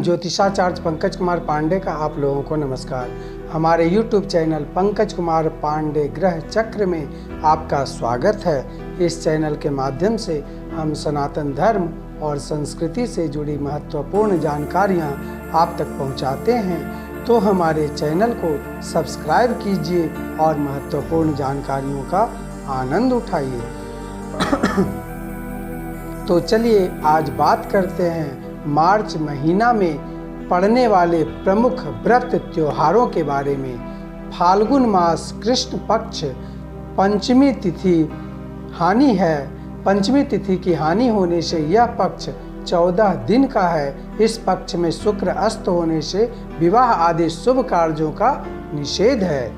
ज्योतिषाचार्य पंकज कुमार पांडे का आप लोगों को नमस्कार। हमारे YouTube चैनल पंकज कुमार पांडे ग्रह चक्र में आपका स्वागत है। इस चैनल के माध्यम से हम सनातन धर्म और संस्कृति से जुड़ी महत्वपूर्ण जानकारियां आप तक पहुंचाते हैं, तो हमारे चैनल को सब्सक्राइब कीजिए और महत्वपूर्ण जानकारियों का आनंद उठाइए। तो चलिए आज बात करते हैं मार्च महीना में पड़ने वाले प्रमुख व्रत त्योहारों के बारे में। फाल्गुन मास कृष्ण पक्ष पंचमी तिथि हानि है। पंचमी तिथि की हानि होने से यह पक्ष 14 दिन का है। इस पक्ष में शुक्र अस्त होने से विवाह आदि शुभ कार्यों का निषेध है।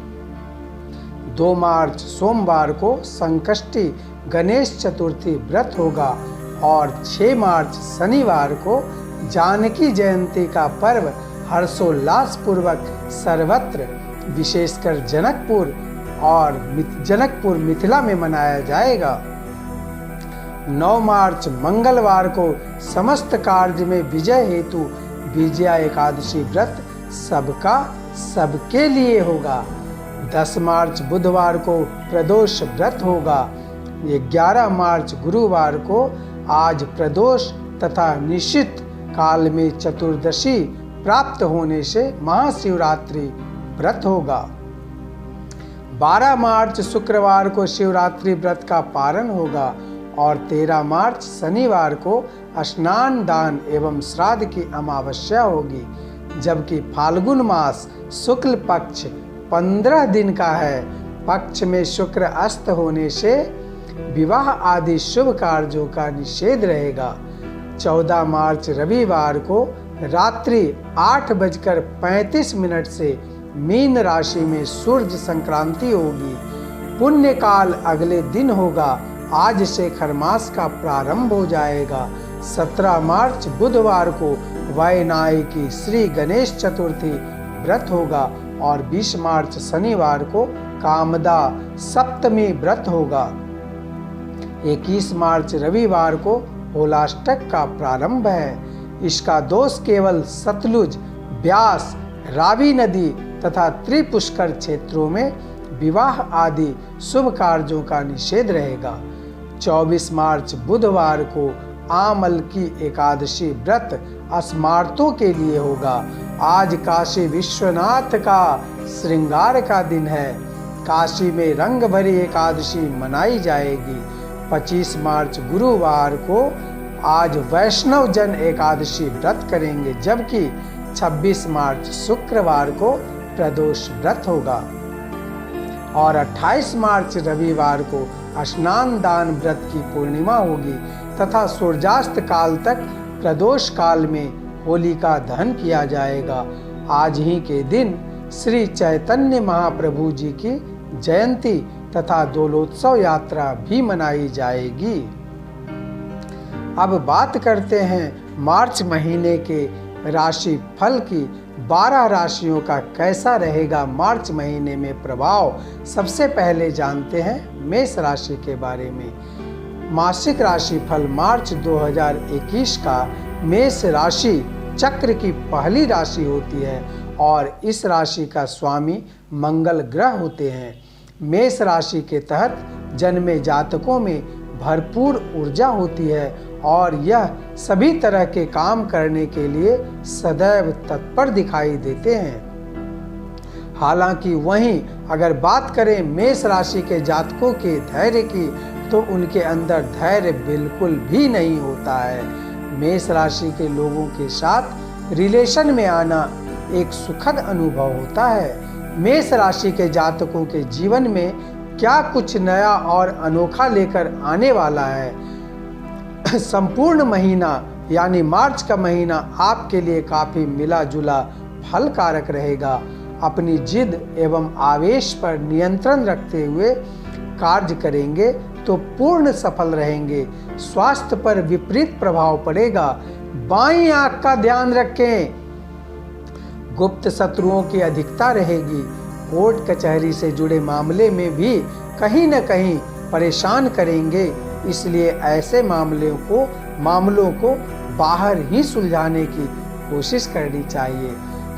2 मार्च सोमवार को संकष्टी गणेश चतुर्थी व्रत होगा और 6 मार्च शनिवार को जानकी जयंती का पर्व हर्षोल्लास पूर्वक सर्वत्र विशेषकर जनकपुर मिथिला में मनाया जाएगा। 9 मार्च मंगलवार को समस्त कार्य में विजय हेतु विजया एकादशी व्रत सबके लिए होगा। 10 मार्च बुधवार को प्रदोष व्रत होगा। 11 मार्च गुरुवार को आज प्रदोष तथा निश्चित काल में चतुर्दशी प्राप्त होने से महाशिवरात्रि व्रत होगा। 12 मार्च शुक्रवार को शिवरात्रि व्रत का पारण होगा और 13 मार्च शनिवार को स्नान दान एवं श्राद्ध की अमावस्या होगी। जबकि फाल्गुन मास शुक्ल पक्ष 15 दिन का है। पक्ष में शुक्र अस्त होने से विवाह आदि शुभ कार्यों का निषेध रहेगा। 14 मार्च रविवार को रात्रि 8:35 से मीन राशि में सूर्य संक्रांति होगी। पुण्य काल अगले दिन होगा। आज से खरमास का प्रारंभ हो जाएगा। 17 मार्च बुधवार को वैनायकी श्री गणेश चतुर्थी व्रत होगा और 20 मार्च शनिवार को कामदा सप्तमी व्रत होगा। 21 मार्च रविवार को होलाष्टक का प्रारंभ है। इसका दोष केवल सतलुज, ब्यास, रावी नदी तथा त्रिपुष्कर क्षेत्रों में विवाह आदि शुभ कार्यों का निषेध रहेगा। 24 मार्च बुधवार को आमल की एकादशी व्रत स्मार्तों के लिए होगा। आज काशी विश्वनाथ का श्रृंगार का दिन है। काशी में रंग भरी एकादशी मनाई जाएगी। 25 मार्च गुरुवार को आज वैष्णव जन एकादशी व्रत करेंगे, जबकि 26 मार्च शुक्रवार को प्रदोष व्रत होगा और 28 मार्च रविवार को स्नान दान व्रत की पूर्णिमा होगी तथा सूर्यास्त काल तक प्रदोष काल में होलिका दहन किया जाएगा। आज ही के दिन श्री चैतन्य महाप्रभु जी की जयंती तथा दोलोत्सव यात्रा भी मनाई जाएगी। अब बात करते हैं मार्च महीने के राशि फल की। 12 राशियों का कैसा रहेगा मार्च महीने में प्रभाव। सबसे पहले जानते हैं मेष राशि के बारे में। मासिक राशि फल मार्च 2021 का मेष राशि चक्र की पहली राशि होती है और इस राशि का स्वामी मंगल ग्रह होते हैं। मेष राशि के तहत जन्मे जातकों में भरपूर ऊर्जा होती है और यह सभी तरह के काम करने के लिए सदैव तत्पर दिखाई देते हैं। हालांकि वहीं अगर बात करें मेष राशि के जातकों के धैर्य की, तो उनके अंदर धैर्य बिल्कुल भी नहीं होता है। मेष राशि के लोगों के साथ रिलेशन में आना एक सुखद अनुभव होता है। मेष राशि के जातकों के जीवन में क्या कुछ नया और अनोखा लेकर आने वाला है। संपूर्ण महीना यानी मार्च का महीना आपके लिए काफी मिला जुला फल कारक रहेगा। अपनी जिद एवं आवेश पर नियंत्रण रखते हुए कार्य करेंगे तो पूर्ण सफल रहेंगे। स्वास्थ्य पर विपरीत प्रभाव पड़ेगा। बाईं आंख का ध्यान रखें। गुप्त शत्रुओं की अधिकता रहेगी। कोर्ट कचहरी से जुड़े मामले में भी कहीं न कहीं परेशान करेंगे, इसलिए ऐसे मामलों को बाहर ही सुलझाने की कोशिश करनी चाहिए।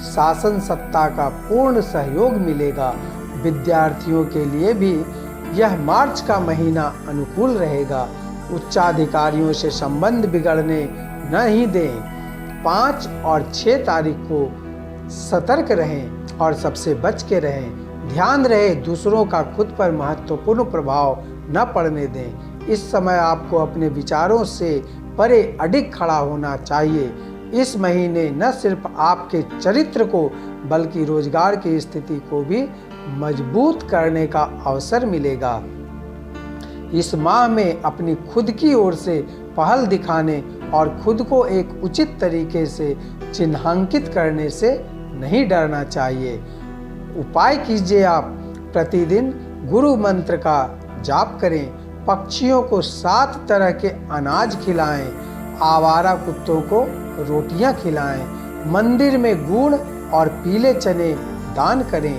शासन सत्ता का पूर्ण सहयोग मिलेगा। विद्यार्थियों के लिए भी यह मार्च का महीना अनुकूल रहेगा। उच्चाधिकारियों से संबंध बिगड़ने नहीं दें। 5 और 6 तारीख को सतर्क रहें और सबसे बच के रहें। ध्यान रहे दूसरों का खुद पर महत्वपूर्ण प्रभाव न पड़ने दें। इस समय आपको अपने विचारों से परे अडिग खड़ा होना चाहिए। इस महीने न सिर्फ आपके चरित्र को बल्कि रोजगार की स्थिति को भी मजबूत करने का अवसर मिलेगा। इस माह में अपनी खुद की ओर से पहल दिखाने और खुद को एक उचित तरीके से चिन्हांकित करने से नहीं डरना चाहिए। उपाय कीजिए, आप प्रतिदिन गुरु मंत्र का जाप करें, पक्षियों को 7 तरह के अनाज खिलाएं, आवारा कुत्तों को रोटियां खिलाएं, मंदिर में गुड़ और पीले चने दान करें,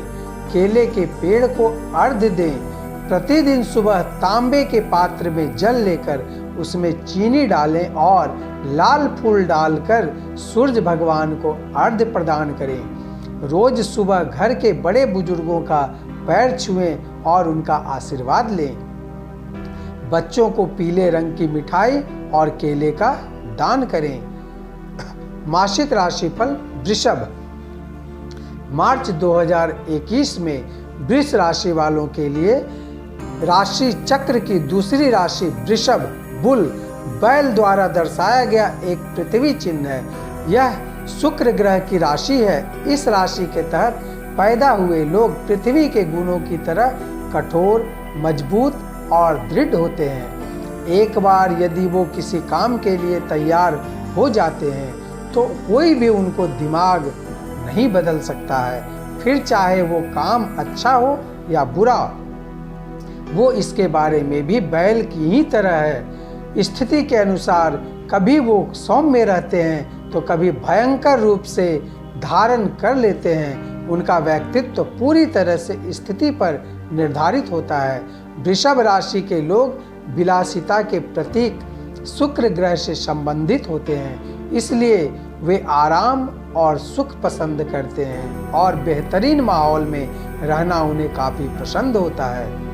केले के पेड़ को अर्घ्य दें। प्रतिदिन सुबह तांबे के पात्र में जल लेकर उसमें चीनी डालें और लाल फूल डालकर सूर्य भगवान को अर्घ्य प्रदान करें। रोज सुबह घर के बड़े बुजुर्गों का पैर छुएं और उनका आशीर्वाद लें। बच्चों को पीले रंग की मिठाई और केले का दान करें। मासिक राशिफल वृषभ। मार्च 2021 में वृष राशि वालों के लिए राशि चक्र की दूसरी राशि वृषभ बुल बैल द्वारा दर्शाया गया एक पृथ्वी चिन्ह है। यह शुक्र ग्रह की राशि है। इस राशि के तहत पैदा हुए लोग पृथ्वी के गुणों की तरह कठोर, मजबूत और दृढ़ होते हैं। एक बार यदि वो किसी काम के लिए तैयार हो जाते हैं तो कोई भी उनको दिमाग नहीं बदल सकता है। फिर चाहे वो काम अच्छा हो या बुरा, वो इसके बारे में भी बैल की ही तरह है। स्थिति के अनुसार कभी वो सौम्य रहते हैं तो कभी भयंकर रूप से धारण कर लेते हैं। उनका व्यक्तित्व पूरी तरह से स्थिति पर निर्धारित होता है। वृषभ राशि के लोग विलासिता के प्रतीक शुक्र ग्रह से संबंधित होते हैं, इसलिए वे आराम और सुख पसंद करते हैं और बेहतरीन माहौल में रहना उन्हें काफी पसंद होता है।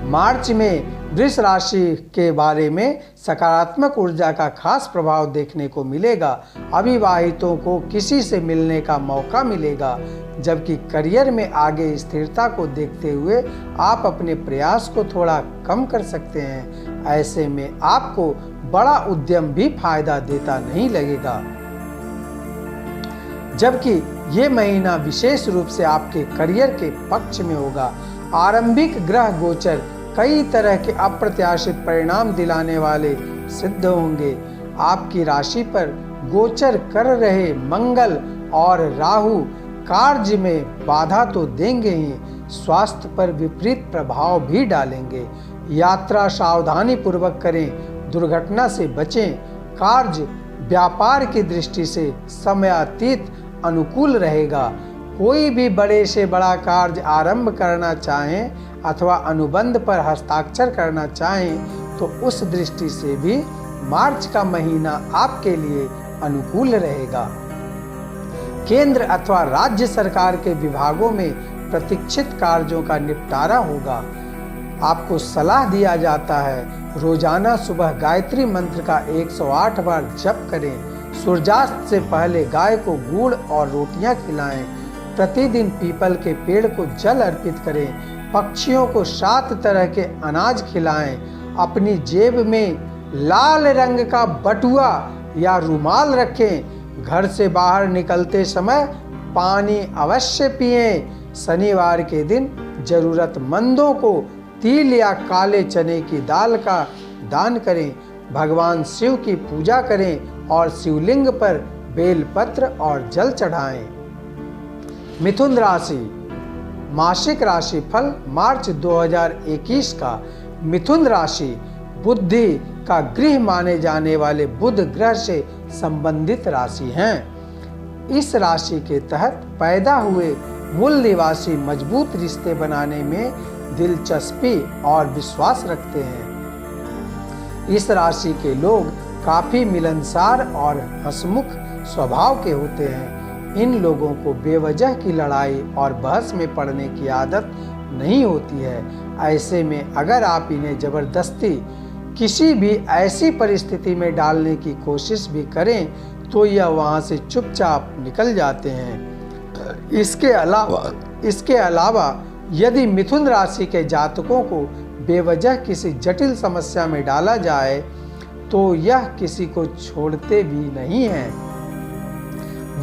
मार्च में वृष राशि के बारे में सकारात्मक ऊर्जा का खास प्रभाव देखने को मिलेगा। अविवाहितों को किसी से मिलने का मौका मिलेगा, जबकि करियर में आगे स्थिरता को देखते हुए आप अपने प्रयास को थोड़ा कम कर सकते हैं। ऐसे में आपको बड़ा उद्यम भी फायदा देता नहीं लगेगा, जबकि ये महीना विशेष रूप से आपके करियर के पक्ष में होगा। आरंभिक ग्रह गोचर कई तरह के अप्रत्याशित परिणाम दिलाने वाले सिद्ध होंगे। आपकी राशि पर गोचर कर रहे मंगल और राहु कार्य में बाधा तो देंगे ही, स्वास्थ्य पर विपरीत प्रभाव भी डालेंगे। यात्रा सावधानी पूर्वक करें, दुर्घटना से बचें। कार्य व्यापार की दृष्टि से समयातीत अनुकूल रहेगा। कोई भी बड़े से बड़ा कार्य आरंभ करना चाहें अथवा अनुबंध पर हस्ताक्षर करना चाहें तो उस दृष्टि से भी मार्च का महीना आपके लिए अनुकूल रहेगा। केंद्र अथवा राज्य सरकार के विभागों में प्रतीक्षित कार्यों का निपटारा होगा। आपको सलाह दिया जाता है रोजाना सुबह गायत्री मंत्र का 108 बार जप करें। सूर्यास्त से पहले गाय को गुड़ और रोटियां खिलाएं। प्रतिदिन पीपल के पेड़ को जल अर्पित करें। पक्षियों को 7 तरह के अनाज खिलाएं। अपनी जेब में लाल रंग का बटुआ या रुमाल रखें। घर से बाहर निकलते समय पानी अवश्य पिएं। शनिवार के दिन जरूरतमंदों को तिल या काले चने की दाल का दान करें। भगवान शिव की पूजा करें और शिवलिंग पर बेलपत्र और जल चढ़ाएं। मिथुन राशि। मासिक राशि फल मार्च 2021 का। मिथुन राशि बुद्धि का गृह माने जाने वाले बुध ग्रह से संबंधित राशि हैं। इस राशि के तहत पैदा हुए मूल निवासी मजबूत रिश्ते बनाने में दिलचस्पी और विश्वास रखते हैं। इस राशि के लोग काफी मिलनसार और हंसमुख स्वभाव के होते हैं। इन लोगों को बेवजह की लड़ाई और बहस में पड़ने की आदत नहीं होती है। ऐसे में अगर आप इन्हें जबरदस्ती किसी भी ऐसी परिस्थिति में डालने की कोशिश भी करें तो यह वहां से चुपचाप निकल जाते हैं। इसके अलावा यदि मिथुन राशि के जातकों को बेवजह किसी जटिल समस्या में डाला जाए तो यह किसी को छोड़ते भी नहीं हैं।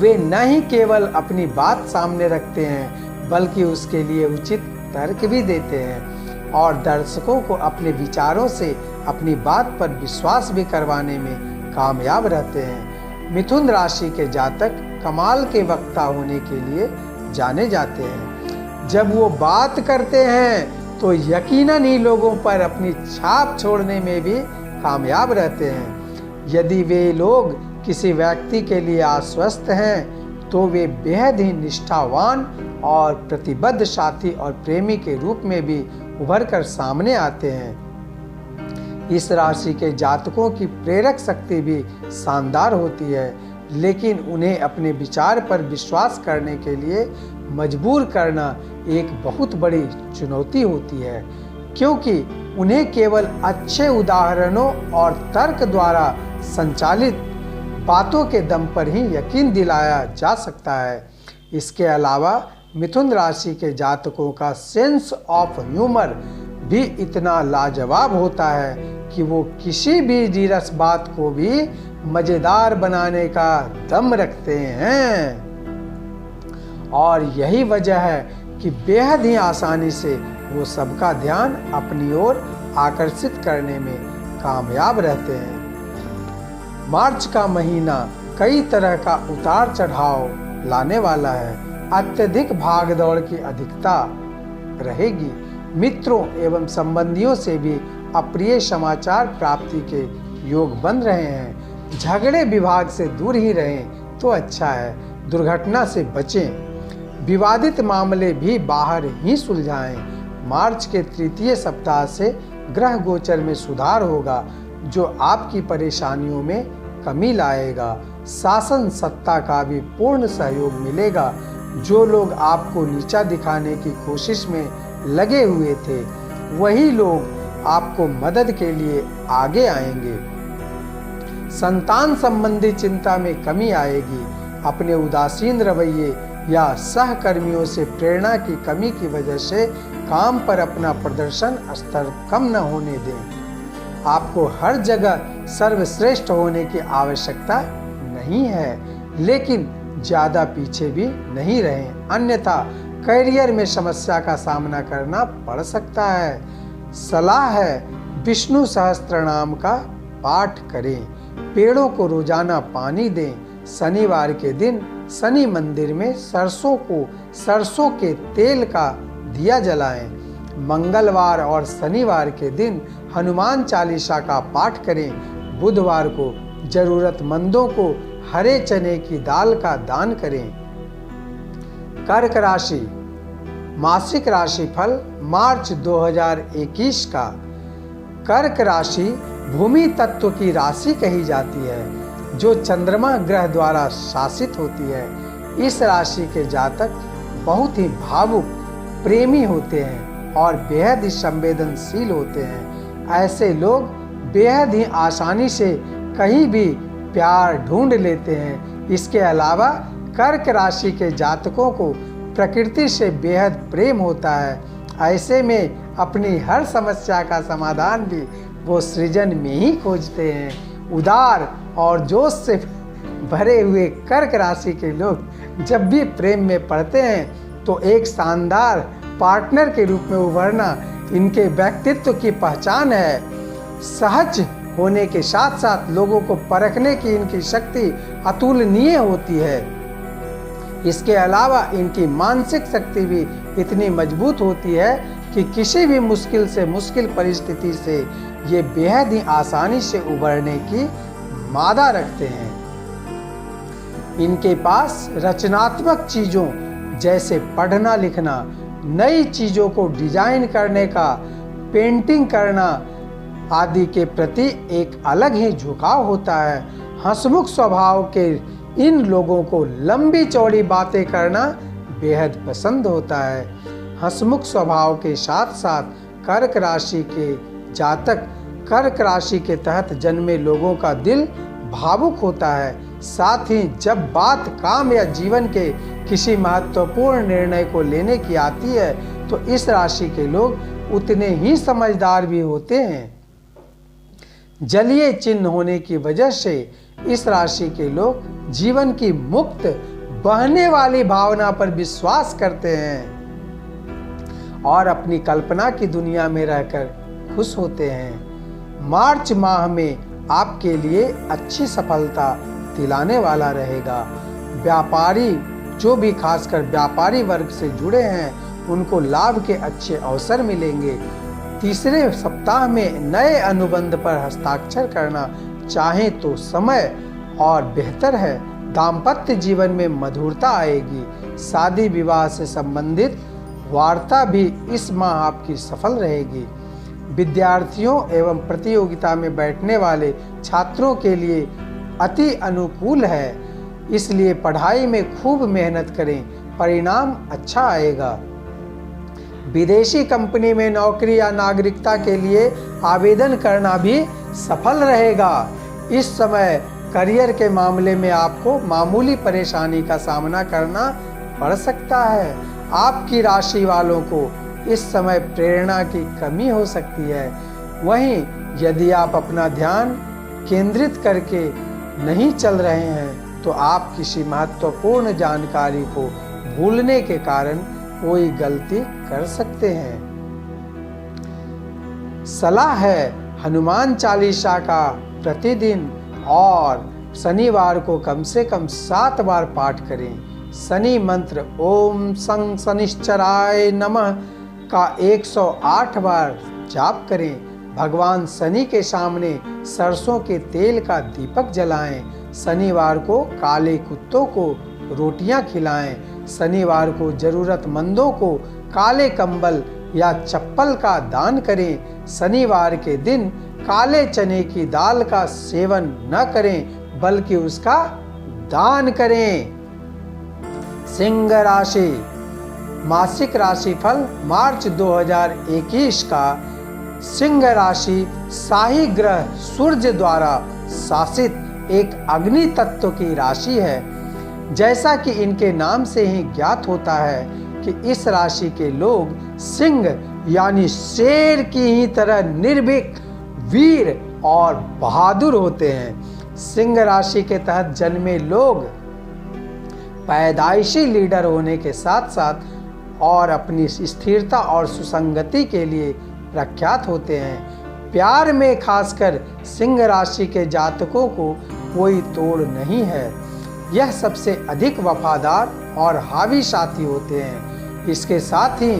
वे न ही केवल अपनी बात सामने रखते हैं बल्कि उसके लिए उचित तर्क भी देते हैं और दर्शकों को अपने विचारों से अपनी बात पर विश्वास भी करवाने में कामयाब रहते हैं। मिथुन राशि के जातक कमाल के वक्ता होने के लिए जाने जाते हैं। जब वो बात करते हैं तो यकीनन ही लोगों पर अपनी छाप छोड़ने में भी कामयाब रहते हैं। यदि वे लोग किसी व्यक्ति के लिए आश्वस्त हैं तो वे बेहद ही निष्ठावान और प्रतिबद्ध साथी और प्रेमी के रूप में भी उभर कर सामने आते हैं। इस राशि के जातकों की प्रेरक शक्ति भी शानदार होती है, लेकिन उन्हें अपने विचार पर विश्वास करने के लिए मजबूर करना एक बहुत बड़ी चुनौती होती है, क्योंकि उन्हें केवल अच्छे उदाहरणों और तर्क द्वारा संचालित बातों के दम पर ही यकीन दिलाया जा सकता है। इसके अलावा मिथुन राशि के जातकों का सेंस ऑफ ह्यूमर भी इतना लाजवाब होता है कि वो किसी भी नीरस बात को भी मजेदार बनाने का दम रखते हैं और यही वजह है कि बेहद ही आसानी से वो सबका ध्यान अपनी ओर आकर्षित करने में कामयाब रहते हैं। मार्च का महीना कई तरह का उतार चढ़ाव लाने वाला है। अत्यधिक भागदौड़ की अधिकता रहेगी। मित्रों एवं संबंधियों से भी अप्रिय समाचार प्राप्ति के योग बन रहे हैं। झगड़े विवाद से दूर ही रहें तो अच्छा है। दुर्घटना से बचें। विवादित मामले भी बाहर ही सुलझाएं। मार्च के तृतीय सप्ताह से ग्रह गोचर में सुधार होगा जो आपकी परेशानियों में कमी लाएगा। शासन सत्ता का भी पूर्ण सहयोग मिलेगा। जो लोग आपको नीचा दिखाने की कोशिश में लगे हुए थे वही लोग आपको मदद के लिए आगे आएंगे। संतान संबंधी चिंता में कमी आएगी। अपने उदासीन रवैये या सहकर्मियों से प्रेरणा की कमी की वजह से काम पर अपना प्रदर्शन स्तर कम न होने दें। आपको हर जगह सर्वश्रेष्ठ होने की आवश्यकता नहीं है, लेकिन ज्यादा पीछे भी नहीं रहें, अन्यथा करियर में समस्या का सामना करना पड़ सकता है। सलाह है विष्णु सहस्त्रनाम का पाठ करें। पेड़ों को रोजाना पानी दें। शनिवार के दिन शनि मंदिर में सरसों के तेल का दिया जलाएं। मंगलवार और शनिवार के दिन हनुमान चालीसा का पाठ करें। बुधवार को जरूरतमंदों को हरे चने की दाल का दान करें। कर्क राशि मासिक राशिफल मार्च 2021 का। कर्क राशि भूमि तत्व की राशि कही जाती है जो चंद्रमा ग्रह द्वारा शासित होती है। इस राशि के जातक बहुत ही भावुक, प्रेमी होते हैं और बेहद ही संवेदनशील होते हैं। ऐसे लोग बेहद ही आसानी से कहीं भी प्यार ढूंढ लेते हैं। इसके अलावा कर्क राशि के जातकों को प्रकृति से बेहद प्रेम होता है। ऐसे में अपनी हर समस्या का समाधान भी वो सृजन में ही खोजते हैं। उदार और जोश से भरे हुए कर्क राशि के लोग जब भी प्रेम में पड़ते हैं तो एक शानदार पार्टनर के रूप में उभरना इनके व्यक्तित्व की पहचान है। सहज होने के साथ साथ लोगों को परखने की इनकी शक्ति अतुलनीय होती है। इसके अलावा इनकी मानसिक शक्ति भी इतनी मजबूत होती है कि किसी भी मुश्किल से मुश्किल परिस्थिति से ये बेहद ही आसानी से उबरने की मादा रखते हैं। इनके पास रचनात्मक चीजों जैसे पढ़ना लिखना, नई चीजों को डिजाइन करने का, पेंटिंग करना आदि के प्रति एक अलग ही झुकाव होता है। हंसमुख स्वभाव के इन लोगों को लंबी चौड़ी बातें करना बेहद पसंद होता है। हंसमुख स्वभाव के साथ साथ कर्क राशि के जातक कर्क राशि के तहत जन्मे लोगों का दिल भावुक होता है। साथ ही जब बात काम या जीवन के किसी महत्वपूर्ण निर्णय को लेने की आती है तो इस राशि के लोग उतने ही समझदार भी होते हैं। जलीय चिन्ह होने की वजह से इस राशि के लोग जीवन की मुक्त बहने वाली भावना पर विश्वास करते हैं और अपनी कल्पना की दुनिया में रहकर खुश होते हैं। मार्च माह में आपके लिए अच्छी सफलता दिलाने वाला रहेगा। व्यापारी जो भी खासकर व्यापारी वर्ग से जुड़े हैं उनको लाभ के अच्छे अवसर मिलेंगे। तीसरे सप्ताह में नए अनुबंध पर हस्ताक्षर करना चाहें तो समय और बेहतर है। दाम्पत्य जीवन में मधुरता आएगी। शादी विवाह से संबंधित वार्ता भी इस माह आपकी सफल रहेगी। विद्यार्थियों एवं प्रतियोगिता में बैठने वाले छात्रों के लिए अति अनुकूल है, इसलिए पढ़ाई में खूब मेहनत करें, परिणाम अच्छा आएगा। विदेशी कंपनी में नौकरी या नागरिकता के लिए आवेदन करना भी सफल रहेगा। इस समय करियर के मामले में आपको मामूली परेशानी का सामना करना पड़ सकता है। आपकी राशि वालों को इस समय प्रेरणा की कमी हो सकती है। वहीं यदि आप अपना ध्यान केंद्रित करके नहीं चल रहे हैं तो आप किसी महत्वपूर्ण जानकारी को भूलने के कारण कोई गलती कर सकते हैं। सलाह है हनुमान चालीसा का प्रतिदिन और शनिवार को कम से कम 7 बार पाठ करें। शनि मंत्र ओम सं शनिश्चराय नमः का 108 बार जाप करें। भगवान शनि के सामने सरसों के तेल का दीपक जलाएं। शनिवार को काले कुत्तों को रोटियां खिलाएं। शनिवार को जरूरतमंदों को काले कंबल या चप्पल का दान करें। शनिवार के दिन काले चने की दाल का सेवन न करें बल्कि उसका दान करें। सिंह राशि मासिक राशिफल मार्च 2021 का। सिंह राशि शाही ग्रह सूर्य द्वारा शासित एक अग्नि तत्व की राशि है। जैसा कि इनके नाम से ही ज्ञात होता है कि इस राशि के लोग सिंह यानी शेर की ही तरह निर्भीक, वीर और बहादुर होते हैं। सिंह राशि के तहत जन्मे लोग पैदाइशी लीडर होने के साथ साथ और अपनी स्थिरता और सुसंगति के लिए प्रख्यात होते हैं। प्यार में खासकर सिंह राशि के जातकों को कोई तोड़ नहीं है। यह सबसे अधिक वफादार और हावी साथी होते हैं। इसके साथ ही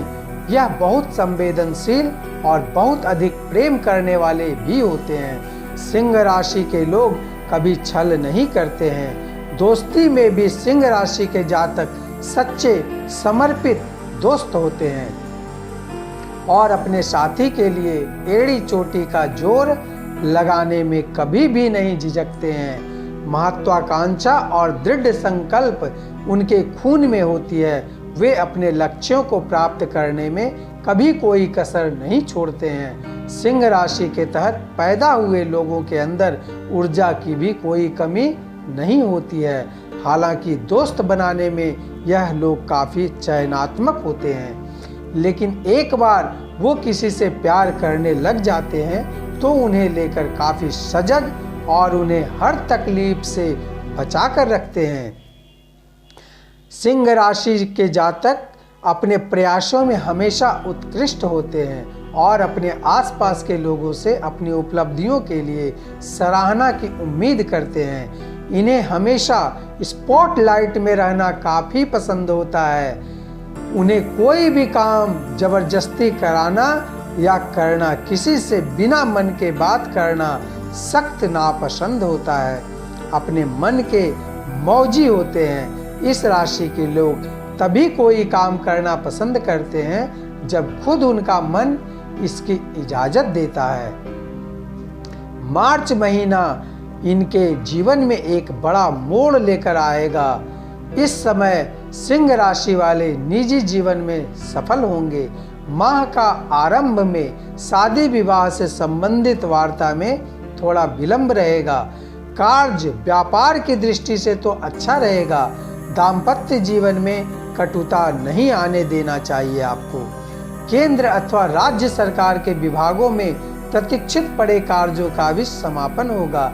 यह बहुत संवेदनशील और बहुत अधिक प्रेम करने वाले भी होते हैं। सिंह राशि के लोग कभी छल नहीं करते हैं। दोस्ती में भी सिंह राशि के जातक सच्चे समर्पित दोस्त होते हैं और अपने साथी के लिए एड़ी चोटी का जोर लगाने में कभी भी नहीं झिझकते हैं। महत्वाकांक्षा और दृढ़ संकल्प उनके खून में होती है। वे अपने लक्ष्यों को प्राप्त करने में कभी कोई कसर नहीं छोड़ते हैं। सिंह राशि के तहत पैदा हुए लोगों के अंदर ऊर्जा की भी कोई कमी नहीं होती है। हालांकि दोस्त बनाने में यह लोग काफ़ी चयनात्मक होते हैं, लेकिन एक बार वो किसी से प्यार करने लग जाते हैं तो उन्हें लेकर काफ़ी सजग और उन्हें हर तकलीफ से बचा कर रखते हैं। सिंह राशि के जातक अपने प्रयासों में हमेशा उत्कृष्ट होते हैं और अपने आसपास के लोगों से अपनी उपलब्धियों के लिए सराहना की उम्मीद करते हैं। इन्हें हमेशा स्पॉटलाइट में रहना काफ़ी पसंद होता है। उन्हें कोई भी काम जबरदस्ती कराना या करना, किसी से बिना मन के बात करना सख्त नापसंद होता है। अपने मन के मौजी होते हैं। इस राशि के लोग तभी कोई काम करना पसंद करते हैं जब खुद उनका मन इसकी इजाज़त देता है। मार्च महीना इनके जीवन में एक बड़ा मोड़ लेकर आएगा। इस समय सिंह राशि वाले निजी जीवन में सफल होंगे। माह का आरंभ में शादी विवाह से संबंधित वार्ता में थोड़ा विलंब रहेगा। कार्य व्यापार की दृष्टि से तो अच्छा रहेगा। दाम्पत्य जीवन में कटुता नहीं आने देना चाहिए आपको। केंद्र अथवा राज्य सरकार के विभागों में प्रतीक्षित पड़े कार्यों का भी समापन होगा।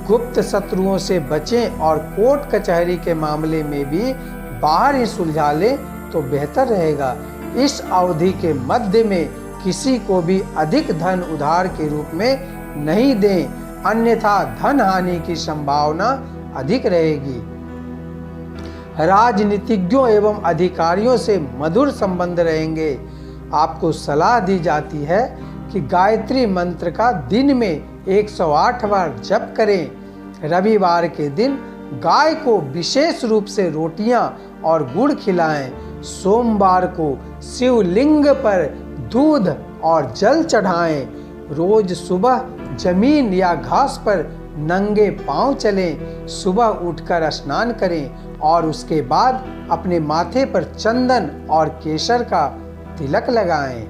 गुप्त शत्रुओं से बचें और कोर्ट कचहरी के मामले में भी बाहर ही सुलझा लें तो बेहतर रहेगा। इस अवधि के मध्य में किसी को भी अधिक धन उधार के रूप में नहीं दें, अन्यथा धन हानि की संभावना अधिक रहेगी। राजनीतिज्ञों एवं अधिकारियों से मधुर संबंध रहेंगे। आपको सलाह दी जाती है कि गायत्री मंत्र का दिन में 108 बार जप करें। रविवार के दिन गाय को विशेष रूप से रोटियां और गुड़ खिलाएं। सोमवार को शिवलिंग पर दूध और जल चढ़ाएं। रोज सुबह जमीन या घास पर नंगे पांव चलें। सुबह उठकर स्नान करें और उसके बाद अपने माथे पर चंदन और केसर का तिलक लगाएं।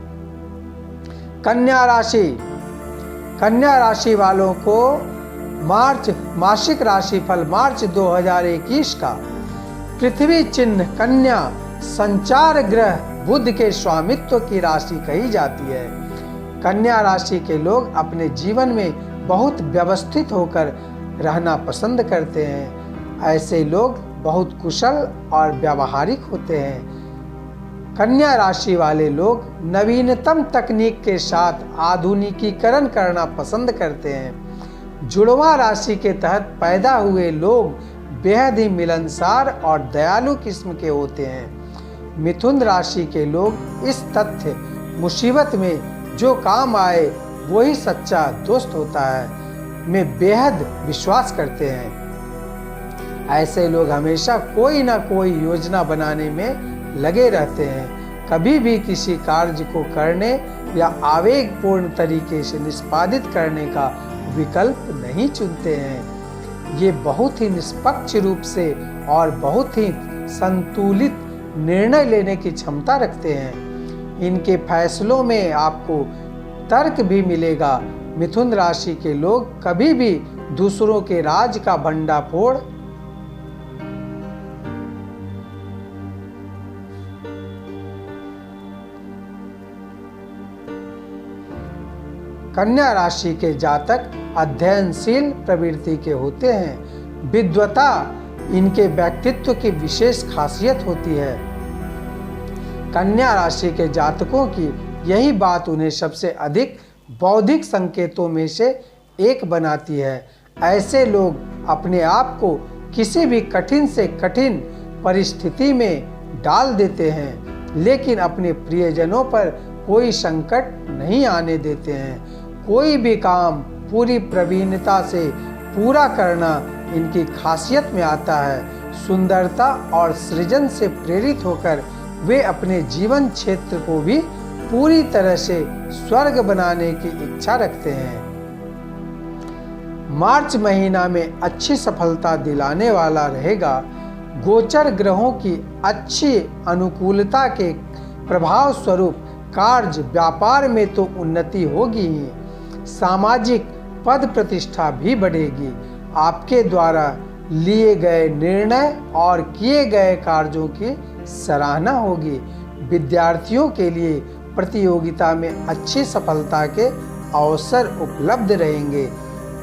कन्या राशि वालों को मासिक राशिफल मार्च 2021 का पृथ्वी चिन्ह कन्या संचार ग्रह बुध के स्वामित्व की राशि कही जाती है। कन्या राशि के लोग अपने जीवन में बहुत व्यवस्थित होकर रहना पसंद करते हैं। ऐसे लोग बहुत कुशल और व्यावहारिक होते हैं। कन्या राशि वाले लोग नवीनतम तकनीक के साथ आधुनिकीकरण करना पसंद करते हैं। जुड़वा राशि के तहत पैदा हुए लोग बेहद ही मिलनसार और दयालु किस्म के होते हैं। मिथुन राशि के लोग इस तथ्य मुसीबत में जो काम आए वही सच्चा दोस्त होता है में बेहद विश्वास करते हैं। ऐसे लोग हमेशा कोई ना कोई योजना बनाने में लगे रहते हैं। कभी भी किसी कार्य को करने या आवेगपूर्ण तरीके से निष्पादित करने का विकल्प नहीं चुनते हैं। ये बहुत ही निष्पक्ष रूप से और बहुत ही संतुलित निर्णय लेने की क्षमता रखते हैं। इनके फैसलों में आपको तर्क भी मिलेगा। मिथुन राशि के लोग कभी भी दूसरों के राज का भंडाफोड़ कन्या राशि के जातक अध्ययनशील प्रवृत्ति के होते हैं। विद्वता इनके व्यक्तित्व की विशेष खासियत होती है। कन्या राशि के जातकों की यही बात उन्हें सबसे अधिक बौद्धिक संकेतों में से एक बनाती है। ऐसे लोग अपने आप को किसी भी कठिन से कठिन परिस्थिति में डाल देते हैं, लेकिन अपने प्रियजनों पर कोई संकट नहीं आने देते हैं। कोई भी काम पूरी प्रवीणता से पूरा करना इनकी खासियत में आता है। सुंदरता और सृजन से प्रेरित होकर वे अपने जीवन क्षेत्र को भी पूरी तरह से स्वर्ग बनाने की इच्छा रखते हैं। मार्च महीना में अच्छी सफलता दिलाने वाला रहेगा। गोचर ग्रहों की अच्छी अनुकूलता के प्रभाव स्वरूप कार्य व्यापार में तो उन्नति होगी ही, सामाजिक पद प्रतिष्ठा भी बढ़ेगी। आपके द्वारा लिए गए निर्णय और किए गए कार्यों की सराहना होगी। विद्यार्थियों के लिए प्रतियोगिता में अच्छी सफलता के अवसर उपलब्ध रहेंगे।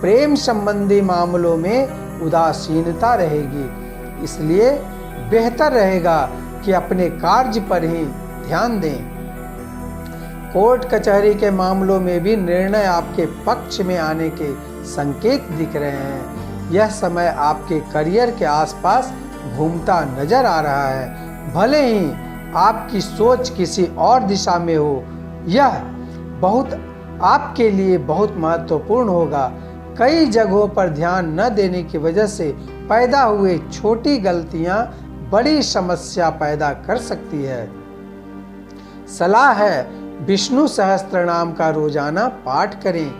प्रेम संबंधी मामलों में उदासीनता रहेगी, इसलिए बेहतर रहेगा कि अपने कार्य पर ही ध्यान दें। कोर्ट कचहरी के मामलों में भी निर्णय आपके पक्ष में आने के संकेत दिख रहे हैं। यह समय आपके करियर के आसपास घूमता नजर आ रहा है। भले ही आपकी सोच किसी और दिशा में हो, यह आपके लिए बहुत महत्वपूर्ण होगा। कई जगहों पर ध्यान न देने की वजह से पैदा हुए छोटी गलतियां बड़ी समस्या पैदा कर सकती है। सलाह है विष्णु सहस्त्रनाम का रोजाना पाठ करें।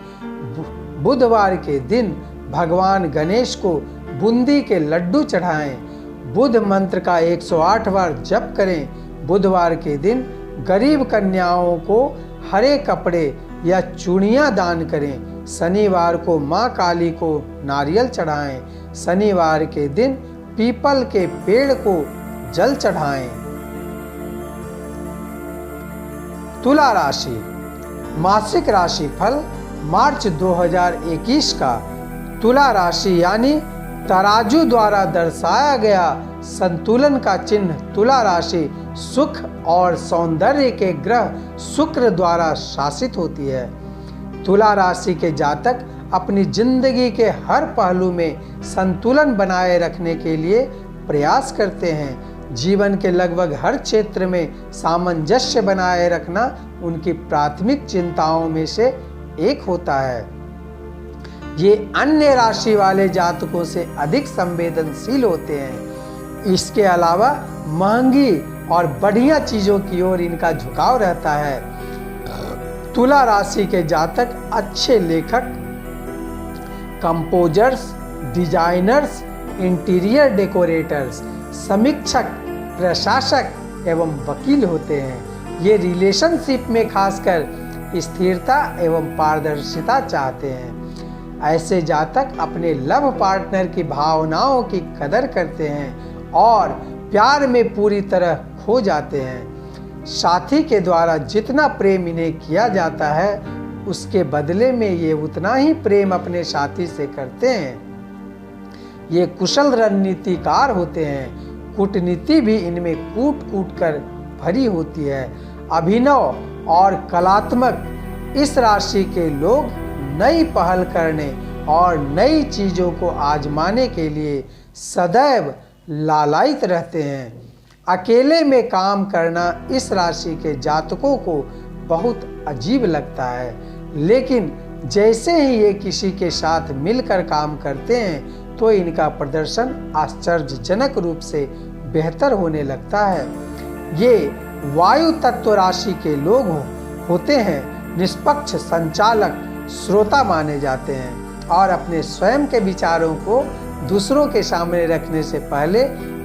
बुधवार के दिन भगवान गणेश को बूंदी के लड्डू चढ़ाएं। बुध मंत्र का 108 बार जप करें। बुधवार के दिन गरीब कन्याओं को हरे कपड़े या चूड़ियां दान करें। शनिवार को मां काली को नारियल चढ़ाएं। शनिवार के दिन पीपल के पेड़ को जल चढ़ाएं। तुला राशि मासिक राशि फल मार्च 2021 का। तुला राशि यानी तराजू द्वारा दर्शाया गया संतुलन का चिन्ह तुला राशि सुख और सौंदर्य के ग्रह शुक्र द्वारा शासित होती है। तुला राशि के जातक अपनी जिंदगी के हर पहलू में संतुलन बनाए रखने के लिए प्रयास करते हैं। जीवन के लगभग हर क्षेत्र में सामंजस्य बनाए रखना उनकी प्राथमिक चिंताओं में से एक होता है। ये अन्य राशि वाले जातकों से अधिक संवेदनशील होते हैं। इसके अलावा महंगी और बढ़िया चीजों की ओर इनका झुकाव रहता है। तुला राशि के जातक अच्छे लेखक, कंपोजर्स, डिजाइनर्स, इंटीरियर डेकोरेटर्स, समीक्षक, प्रशासक एवं वकील होते हैं। ये रिलेशनशिप में खासकर स्थिरता एवं पारदर्शिता चाहते हैं। ऐसे जातक अपने लव पार्टनर की भावनाओं की कदर करते हैं और प्यार में पूरी तरह खो जाते हैं। साथी के द्वारा जितना प्रेम इन्हें किया जाता है उसके बदले में ये उतना ही प्रेम अपने साथी से करते हैं। ये कुशल रणनीतिकार होते हैं। कूटनीति भी इनमें कूट कूट कर भरी होती है। अभिनव और कलात्मक इस राशि के लोग नई पहल करने और नई चीजों को आजमाने के लिए सदैव लालायित रहते हैं। अकेले में काम करना इस राशि के जातकों को बहुत अजीब लगता है, लेकिन जैसे ही ये किसी के साथ मिलकर काम करते हैं तो इनका प्रदर्शन आश्चर्यजनक रूप से बेहतर होने लगता है। ये वायु तत्व राशि के लोग होते हैं। निष्पक्ष संचालक, श्रोता माने जाते हैं और अपने स्वयं के विचारों को दूसरों के सामने रखने से पहले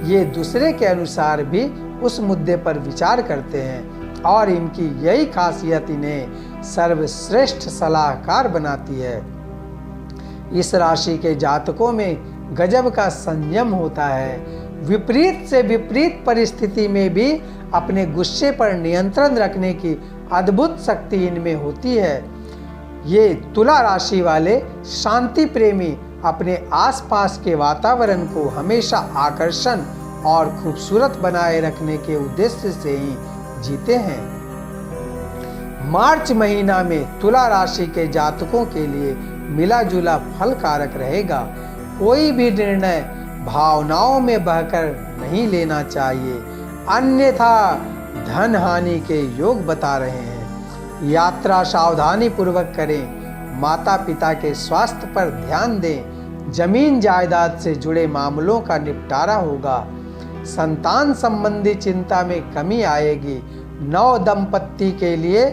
ये दूसरे के अनुसार भी उस मुद्दे पर विचार करते हैं और इनकी यही खासियत इन्हें सर्वश्रेष्ठ सलाहकार बनाती है। इस राशि के जातकों में गजब का संयम होता है। विपरीत से विपरीत परिस्थिति में भी अपने गुस्से पर नियंत्रण रखने की अद्भुत शक्ति इनमें होती है। ये तुला राशि वाले शांति प्रेमी अपने आसपास के वातावरण को हमेशा आकर्षण और खूबसूरत बनाए रखने के उद्देश्य से ही जीते हैं। मार्च महीना में तुला राशि के जातकों के लिए मिला जुला फल कारक रहेगा। कोई भी निर्णय भावनाओं में बहकर नहीं लेना चाहिए, अन्यथा धन हानि के योग बता रहे हैं। यात्रा सावधानी पूर्वक करें। माता पिता के स्वास्थ्य पर ध्यान दें। जमीन जायदाद से जुड़े मामलों का निपटारा होगा। संतान संबंधी चिंता में कमी आएगी। नव दंपत्ति के लिए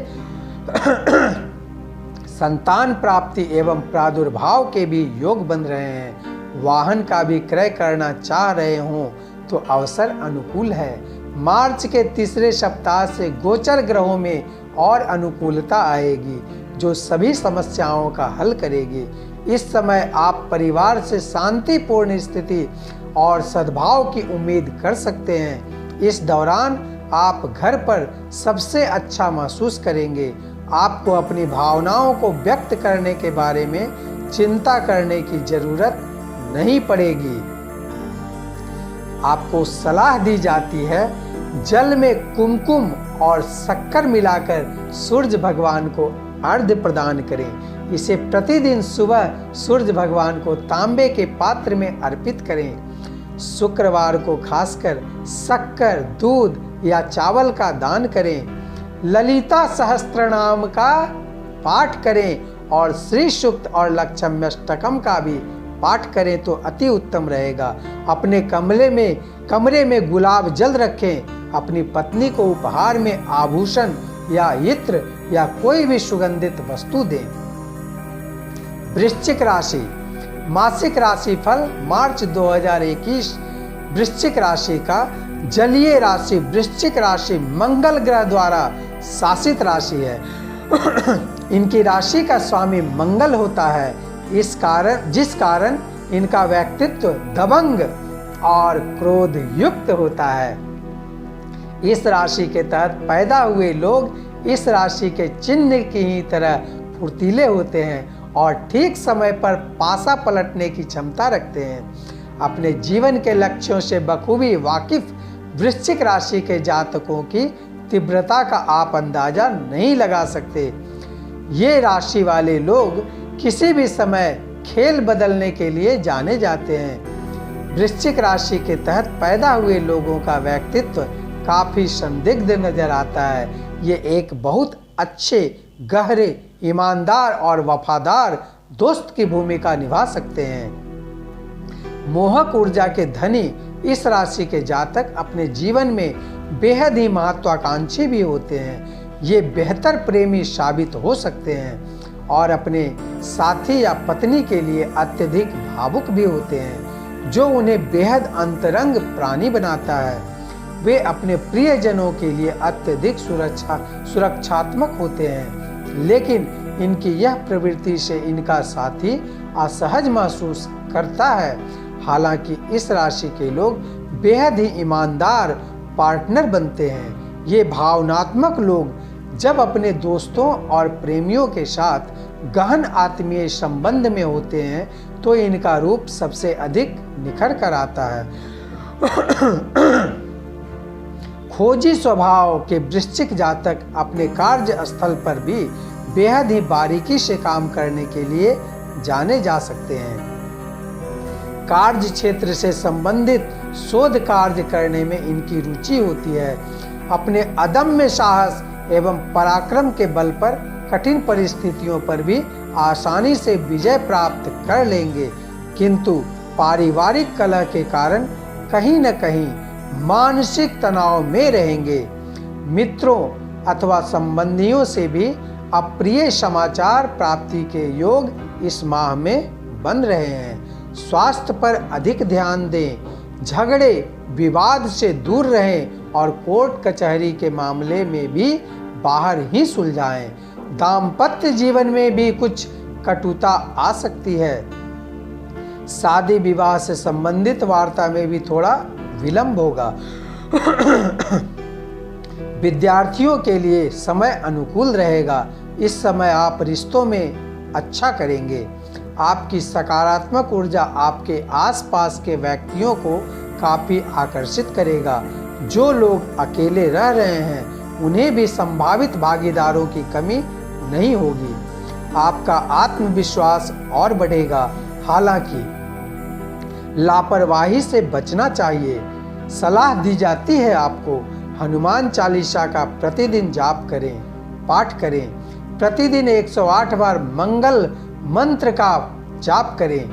संतान प्राप्ति एवं प्रादुर्भाव के भी योग बन रहे हैं। वाहन का भी क्रय करना चाह रहे हों तो अवसर अनुकूल है। मार्च के तीसरे सप्ताह से गोचर ग्रहों में और अनुकूलता आएगी जो सभी समस्याओं का हल करेगी। इस समय आप परिवार से शांतिपूर्ण स्थिति और सद्भाव की उम्मीद कर सकते हैं। इस दौरान आप घर पर सबसे अच्छा महसूस करेंगे। आपको अपनी भावनाओं को व्यक्त करने के बारे में चिंता करने की जरूरत नहीं पड़ेगी। आपको सलाह दी जाती है जल में कुमकुम और शक्कर मिलाकर सूर्य भगवान को अर्घ्य प्रदान करें। इसे प्रतिदिन सुबह सूर्य भगवान को तांबे के पात्र में अर्पित करें। शुक्रवार को खासकर शक्कर, दूध या चावल का दान करें। ललिता सहस्त्रनाम का पाठ करें और श्री सूक्त और लक्ष्म्यष्टकम का भी पाठ करें तो अति उत्तम रहेगा। अपने कमरे में गुलाब जल रखें। अपनी पत्नी को उपहार में आभूषण या इत्र या कोई भी सुगंधित वस्तु दें। वृश्चिक राशि मासिक राशिफल मार्च 2021 वृश्चिक राशि का। जलीय राशि वृश्चिक राशि मंगल ग्रह द्वारा शासित राशि है। इनकी राशि का स्वामी मंगल होता है, जिस कारण इनका व्यक्तित्व दबंग और क्रोध युक्त होता है। इस राशि के तहत पैदा हुए लोग इस राशि के चिन्ह की ही तरह फुर्तीले होते हैं और ठीक समय पर पासा पलटने की क्षमता रखते हैं। अपने जीवन के लक्ष्यों से बखूबी वाकिफ वृश्चिक राशि के जातकों की तीव्रता का आप अंदाजा नहीं लगा सकते। ये राशि वाले लोग किसी भी समय खेल बदलने के लिए जाने जाते हैं। वृश्चिक राशि के तहत पैदा हुए लोगों का व्यक्तित्व काफी संदिग्ध नजर आता है। ये एक बहुत अच्छे, गहरे, ईमानदार और वफादार दोस्त की भूमिका निभा सकते हैं। मोहक ऊर्जा के धनी इस राशि के जातक अपने जीवन में बेहद ही महत्वाकांक्षी भी होते हैं। ये बेहतर प्रेमी साबित हो सकते हैं और अपने साथी या पत्नी के लिए अत्यधिक भावुक भी होते हैं, जो उन्हें बेहद अंतरंग प्राणी बनाता है। वे अपने प्रियजनों के लिए अत्यधिक सुरक्षात्मक होते हैं, लेकिन इनकी यह प्रवृत्ति से इनका साथी असहज महसूस करता है। हालांकि इस राशि के लोग बेहद ही ईमानदार पार्टनर बनते हैं। ये भावनात्मक लोग जब अपने दोस्तों और प्रेमियों के साथ गहन आत्मीय संबंध में होते हैं तो इनका रूप सबसे अधिक निखर कर आता है। खोजी स्वभाव के वृश्चिक जातक अपने कार्य स्थल पर भी बेहद ही बारीकी से काम करने के लिए जाने जा सकते हैं। कार्य क्षेत्र से संबंधित शोध कार्य करने में इनकी रुचि होती है। अपने अदम्य साहस एवं पराक्रम के बल पर कठिन परिस्थितियों पर भी आसानी से विजय प्राप्त कर लेंगे, किंतु पारिवारिक कलह के कारण कहीं न कहीं मानसिक तनाव में रहेंगे। मित्रों अथवा संबंधियों से भी अप्रिय समाचार प्राप्ति के योग इस माह में बन रहे हैं। स्वास्थ्य पर अधिक ध्यान दें, झगड़े विवाद से दूर रहें और कोर्ट कचहरी के मामले में भी बाहर ही सुलझाएं। दाम्पत्य जीवन में भी कुछ कटुता आ सकती है। शादी विवाह से संबंधित वार्ता में भी थोड़ा विलंब होगा। विद्यार्थियों के लिए समय अनुकूल रहेगा। इस समय आप रिश्तों में अच्छा करेंगे। आपकी सकारात्मक ऊर्जा आपके आसपास के व्यक्तियों को काफी आकर्षित करेगा। जो लोग अकेले रह रहे हैं उन्हें भी संभावित भागीदारों की कमी नहीं होगी। आपका आत्मविश्वास और बढ़ेगा। हालांकि लापरवाही से बचना चाहिए। सलाह दी जाती है आपको हनुमान चालीसा का प्रतिदिन जाप करें, पाठ करें। प्रतिदिन 108 बार मंगल मंत्र का जाप करें।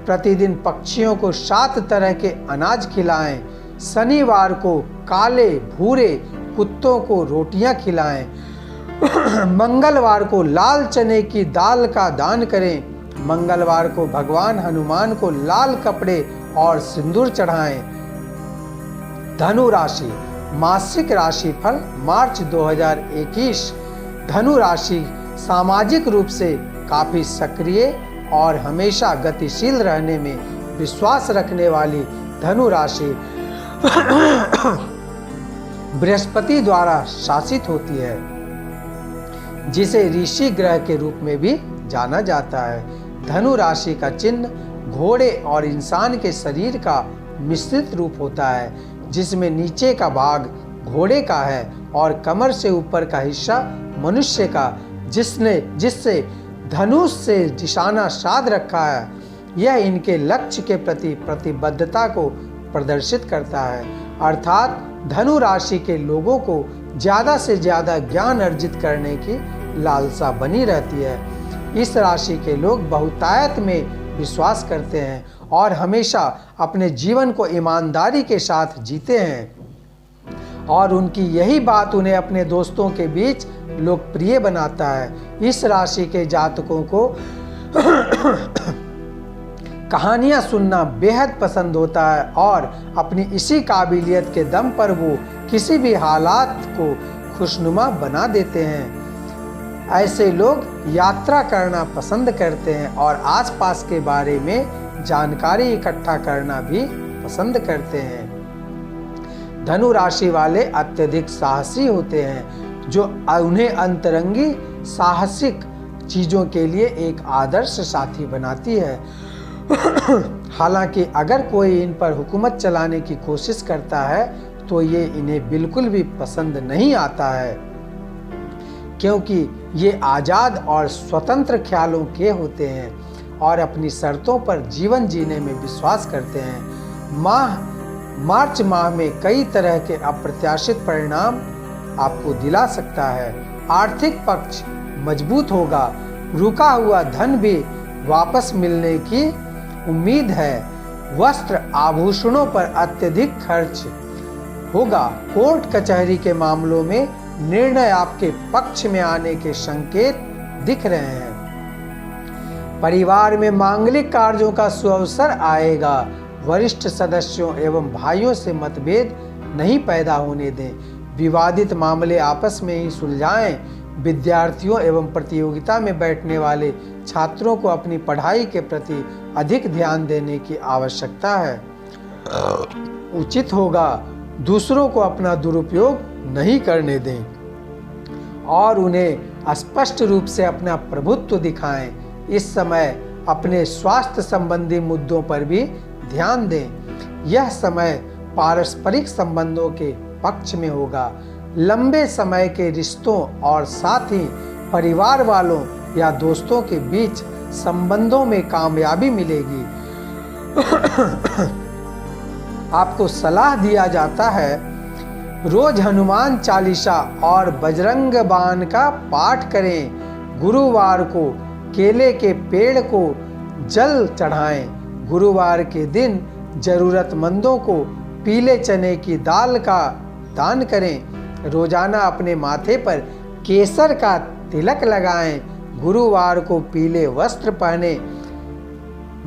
प्रतिदिन पक्षियों को 7 तरह के अनाज खिलाएं। शनिवार को काले भूरे कुत्तों को रोटियां खिलाएं। मंगलवार को लाल चने की दाल का दान करें। मंगलवार को भगवान हनुमान को लाल कपड़े और सिंदूर चढ़ाएं। धनु राशि मासिक राशिफल मार्च 2021। धनु राशि सामाजिक रूप से काफी सक्रिय और हमेशा गतिशील रहने में विश्वास रखने वाली धनु राशि बृहस्पति द्वारा शासित होती है, जिसे ऋषि ग्रह के रूप में भी जाना जाता है। धनु राशि का चिन्ह घोड़े और इंसान के शरीर का मिश्रित रूप होता है, जिसमें नीचे का भाग घोड़े का है और कमर से ऊपर का हिस्सा मनुष्य का, जिससे धनुष से निशाना साध रखा है। यह इनके लक्ष्य के प्रति प्रतिबद्धता को प्रदर्शित करता है। अर्थात धनु राशि के लोगों को ज़्यादा से ज़्यादा ज्ञान अर्जित करने की लालसा बनी रहती है। इस राशि के लोग बहुतायत में विश्वास करते हैं और हमेशा अपने जीवन को ईमानदारी के साथ जीते हैं, और उनकी यही बात उन्हें अपने दोस्तों के बीच लोकप्रिय बनाता है। इस राशि के जातकों को कहानियाँ सुनना बेहद पसंद होता है और अपनी इसी काबिलियत के दम पर वो किसी भी हालात को खुशनुमा बना देते हैं। ऐसे लोग यात्रा करना पसंद करते हैं और आसपास के बारे में जानकारी इकट्ठा करना भी पसंद करते हैं। धनु राशि वाले अत्यधिक साहसी होते हैं, जो उन्हें अंतरंगी साहसिक चीज़ों के लिए एक आदर्श साथी बनाती है। हालांकि अगर कोई इन पर हुकूमत चलाने की कोशिश करता है तो ये इन्हें बिल्कुल भी पसंद नहीं आता है, क्योंकि ये आज़ाद और स्वतंत्र ख्यालों के होते हैं और अपनी शर्तों पर जीवन जीने में विश्वास करते हैं। मार्च माह में कई तरह के अप्रत्याशित परिणाम आपको दिला सकता है। आर्थिक पक्ष मजबूत होगा, रुका हुआ धन भी वापस मिलने की उम्मीद है। वस्त्र आभूषणों पर अत्यधिक खर्च होगा। कोर्ट कचहरी के मामलों में निर्णय आपके पक्ष में आने के संकेत दिख रहे हैं। परिवार में मांगलिक कार्यों का सुअवसर आएगा। वरिष्ठ सदस्यों एवं भाइयों से मतभेद नहीं पैदा होने दें। विवादित मामले आपस में ही सुलझाएं। विद्यार्थियों एवं प्रतियोगिता में बैठने वाले छात्रों को अपनी पढ़ाई के प्रति अधिक ध्यान देने की आवश्यकता है। उचित होगा दूसरों को अपना दुरुपयोग नहीं करने दें और उन्हें स्पष्ट रूप से अपना प्रभुत्व दिखाएं। इस समय अपने स्वास्थ्य संबंधी मुद्दों पर भी ध्यान दें। यह समय पारस्परिक संबंधों के पक्ष में होगा। लंबे समय के रिश्तों और साथ ही परिवार वालों या दोस्तों के बीच संबंधों में कामयाबी मिलेगी। आपको सलाह दिया जाता है रोज हनुमान चालीसा और बजरंग बाण का पाठ करें। गुरुवार को केले के पेड़ को जल चढ़ाएं। गुरुवार के दिन जरूरतमंदों को पीले चने की दाल का दान करें। रोजाना अपने माथे पर केसर का तिलक लगाएं। गुरुवार को पीले वस्त्र पहने।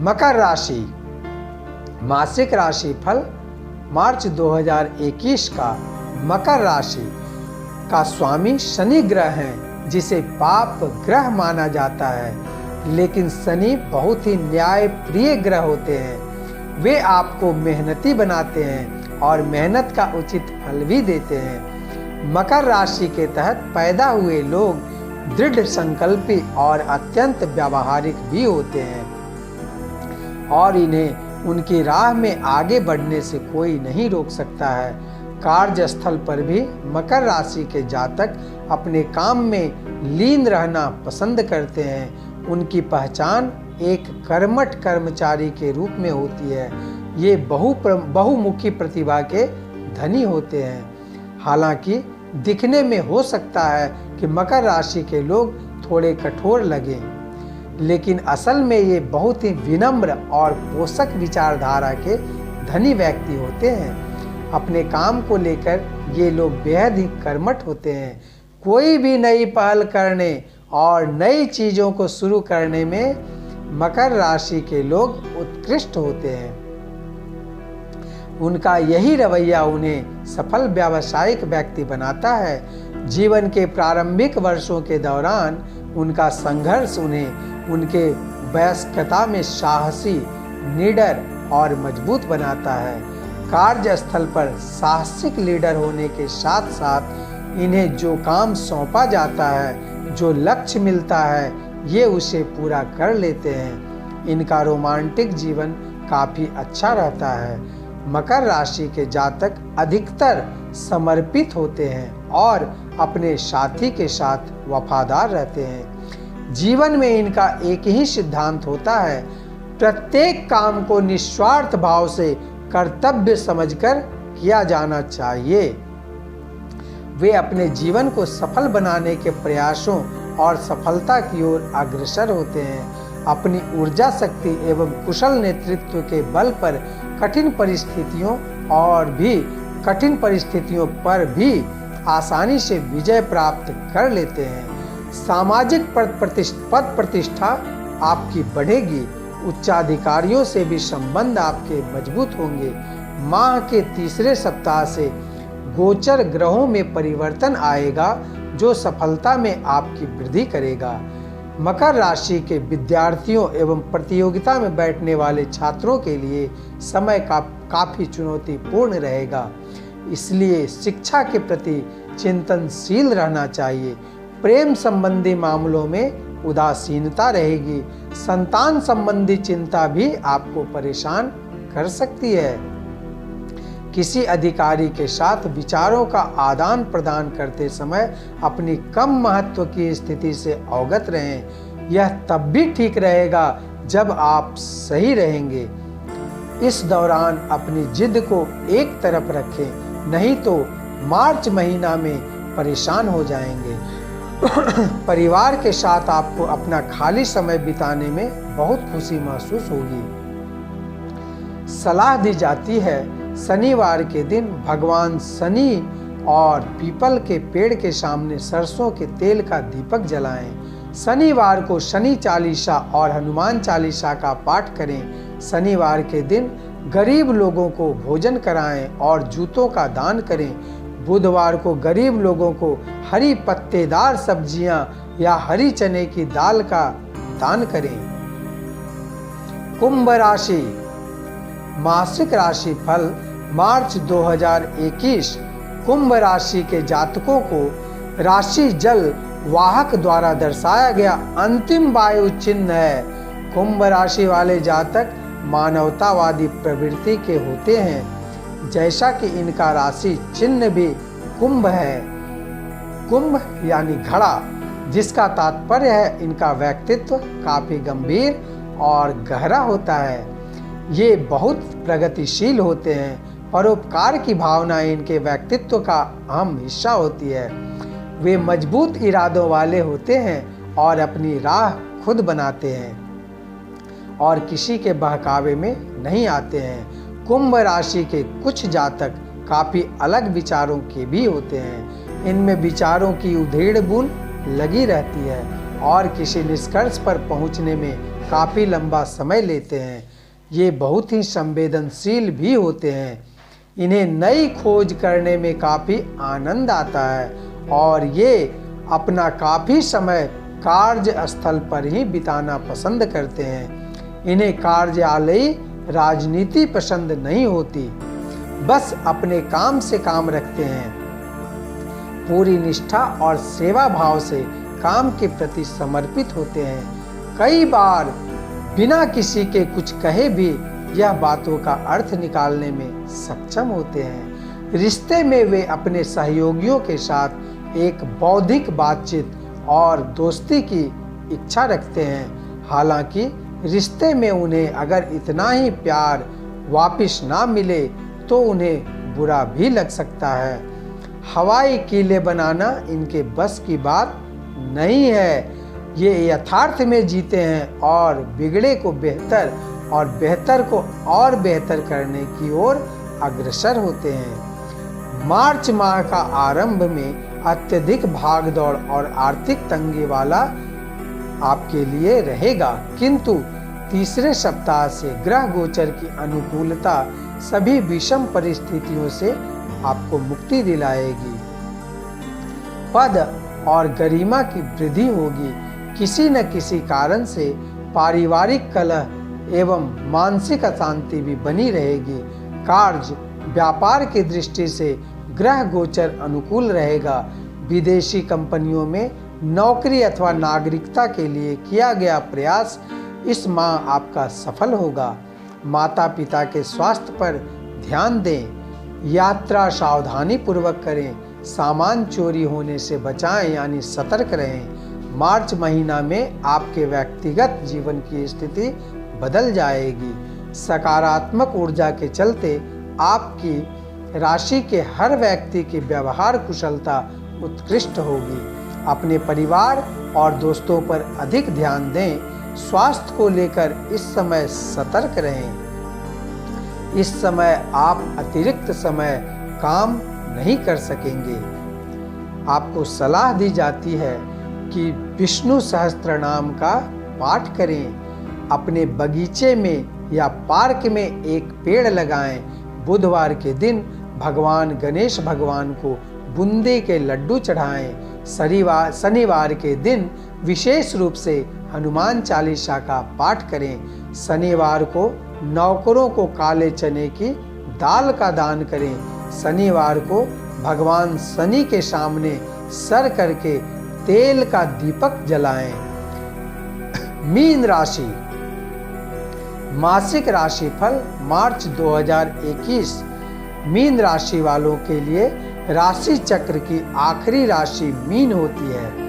मकर राशि मासिक राशि फल मार्च 2021 का। मकर राशि का स्वामी शनि ग्रह है, जिसे पाप ग्रह माना जाता है, लेकिन शनि बहुत ही न्याय प्रिय ग्रह होते हैं। वे आपको मेहनती बनाते हैं और मेहनत का उचित फल भी देते हैं। मकर राशि के तहत पैदा हुए लोग दृढ़ संकल्पी और अत्यंत व्यावहारिक भी होते हैं और इन्हें उनकी राह में आगे बढ़ने से कोई नहीं रोक सकता है। कार्यस्थल पर भी मकर राशि के जातक अपने काम में लीन रहना पसंद करते हैं। उनकी पहचान एक कर्मठ कर्मचारी के रूप में होती है। ये बहुमुखी प्रतिभा के धनी होते हैं। हालांकि दिखने में हो सकता है कि मकर राशि के लोग थोड़े कठोर लगें, लेकिन असल में ये बहुत ही विनम्र और पोषक विचारधारा के धनी व्यक्ति होते हैं। अपने काम को लेकर ये लोग बेहद ही कर्मठ होते हैं। कोई भी नई पहल करने और नई चीज़ों को शुरू करने में मकर राशि के लोग उत्कृष्ट होते हैं। उनका यही रवैया उन्हें सफल व्यावसायिक व्यक्ति बनाता है। जीवन के प्रारंभिक वर्षों के दौरान उनका संघर्ष उन्हें उनके वयस्कता में साहसी, निडर और मजबूत बनाता है। कार्यस्थल पर साहसिक लीडर होने के साथ साथ इन्हें जो काम सौंपा जाता है, जो लक्ष्य मिलता है, ये उसे पूरा कर लेते हैं। इनका रोमांटिक जीवन काफ़ी अच्छा रहता है। मकर राशि के जातक अधिकतर समर्पित होते हैं और अपने साथी के साथ वफादार रहते हैं। जीवन में इनका एक ही सिद्धांत होता है, प्रत्येक काम को निस्वार्थ भाव से कर्तव्य समझकर किया जाना चाहिए। वे अपने जीवन को सफल बनाने के प्रयासों और सफलता की ओर अग्रसर होते हैं। अपनी ऊर्जा शक्ति एवं कुशल नेतृत्व के बल पर कठिन परिस्थितियों पर भी आसानी से विजय प्राप्त कर लेते हैं। सामाजिक पद प्रतिष्ठा आपकी बढ़ेगी। उच्चाधिकारियों से भी संबंध आपके मजबूत होंगे। माह के तीसरे सप्ताह से गोचर ग्रहों में परिवर्तन आएगा जो सफलता में आपकी वृद्धि करेगा। मकर राशि के विद्यार्थियों एवं प्रतियोगिता में बैठने वाले छात्रों के लिए समय काफी चुनौतीपूर्ण रहेगा, इसलिए शिक्षा के प्रति चिंतनशील रहना चाहिए। प्रेम संबंधी मामलों में उदासीनता रहेगी। संतान संबंधी चिंता भी आपको परेशान कर सकती है। किसी अधिकारी के साथ विचारों का आदान प्रदान करते समय अपनी कम महत्व की स्थिति से अवगत रहें। यह तब भी ठीक रहेगा जब आप सही रहेंगे। इस दौरान अपनी जिद को एक तरफ रखें, नहीं तो मार्च महीना में परेशान हो जाएंगे। परिवार के साथ आपको अपना खाली समय बिताने में बहुत खुशी महसूस होगी। सलाह दी जाती है शनिवार के दिन भगवान शनि और पीपल के पेड़ के सामने सरसों के तेल का दीपक जलाएं। शनिवार को शनि चालीसा और हनुमान चालीसा का पाठ करें। शनिवार के दिन गरीब लोगों को भोजन कराएं और जूतों का दान करें। बुधवार को गरीब लोगों को हरी पत्तेदार सब्जियां या हरी चने की दाल का दान करें। कुंभ राशि मासिक राशि फल मार्च 2021। कुंभ राशि के जातकों को राशि जल वाहक द्वारा दर्शाया गया अंतिम वायु चिन्ह है। कुंभ राशि वाले जातक मानवतावादी प्रवृत्ति के होते हैं, जैसा कि इनका राशि चिन्ह भी कुंभ है। कुंभ यानी घड़ा, जिसका तात्पर्य है इनका व्यक्तित्व काफी गंभीर और गहरा होता है। ये बहुत प्रगतिशील होते हैं। परोपकार की भावना इनके व्यक्तित्व का अहम हिस्सा होती है। वे मजबूत इरादों वाले होते हैं और अपनी राह खुद बनाते हैं और किसी के बहकावे में नहीं आते हैं। कुंभ राशि के कुछ जातक काफी अलग विचारों के भी होते हैं। इनमें विचारों की उधेड़-बुन लगी रहती है और किसी निष्कर्ष पर पहुंचने में काफी लंबा समय लेते हैं। ये बहुत ही संवेदनशील भी होते हैं। इन्हें नई खोज करने में काफी आनंद आता है और ये अपना काफी समय कार्य स्थल पर ही बिताना पसंद करते हैं। इन्हें कार्यालयी राजनीति पसंद नहीं होती, बस अपने काम से काम रखते हैं। पूरी निष्ठा और सेवा भाव से काम के प्रति समर्पित होते हैं। कई बार बिना किसी के कुछ कहे भी यह बातों का अर्थ निकालने में सक्षम होते हैं। रिश्ते में वे अपने सहयोगियों के साथ एक बौद्धिक बातचीत और दोस्ती की इच्छा रखते हैं। हालांकि रिश्ते में उन्हें अगर इतना ही प्यार वापस ना मिले तो उन्हें बुरा भी लग सकता है। हवाई कीले बनाना इनके बस की बात नहीं है। ये यथार्थ में जीते हैं और बिगड़े को बेहतर और बेहतर को और बेहतर करने की ओर अग्रसर होते हैं। मार्च माह का आरंभ में अत्यधिक भागदौड़ और आर्थिक तंगी वाला आपके लिए रहेगा, किंतु तीसरे सप्ताह से ग्रह गोचर की अनुकूलता सभी विषम परिस्थितियों से आपको मुक्ति दिलाएगी। पद और गरिमा की वृद्धि होगी। किसी न किसी कारण से पारिवारिक कलह एवं मानसिक अशांति भी बनी रहेगी। कार्य व्यापार की दृष्टि से ग्रह गोचर अनुकूल रहेगा। विदेशी कंपनियों में नौकरी अथवा नागरिकता के लिए किया गया प्रयास इस माह आपका सफल होगा। माता पिता के स्वास्थ्य पर ध्यान दें। यात्रा सावधानी पूर्वक करें। सामान चोरी होने से बचाएं, यानी सतर्क रहें। मार्च महीना में आपके व्यक्तिगत जीवन की स्थिति बदल जाएगी। सकारात्मक ऊर्जा के चलते आपकी राशि के हर व्यक्ति की व्यवहार कुशलता उत्कृष्ट होगी। अपने परिवार और दोस्तों पर अधिक ध्यान दें। स्वास्थ्य को लेकर इस समय सतर्क रहें। इस समय आप अतिरिक्त समय काम नहीं कर सकेंगे। आपको सलाह दी जाती है कि विष्णु सहस्त्रनाम का पाठ करें। अपने बगीचे में या पार्क में एक पेड़ लगाएं। बुधवार के दिन भगवान गणेश भगवान को बूंदी के लड्डू चढ़ाएं। शनिवार के दिन विशेष रूप से हनुमान चालीसा का पाठ करें। शनिवार को नौकरों को काले चने की दाल का दान करें। शनिवार को भगवान शनि के सामने सर करके तेल का दीपक जलाएं। मीन राशि मासिक राशिफल मार्च 2021। मीन राशि वालों के लिए राशि चक्र की आखिरी राशि मीन होती है।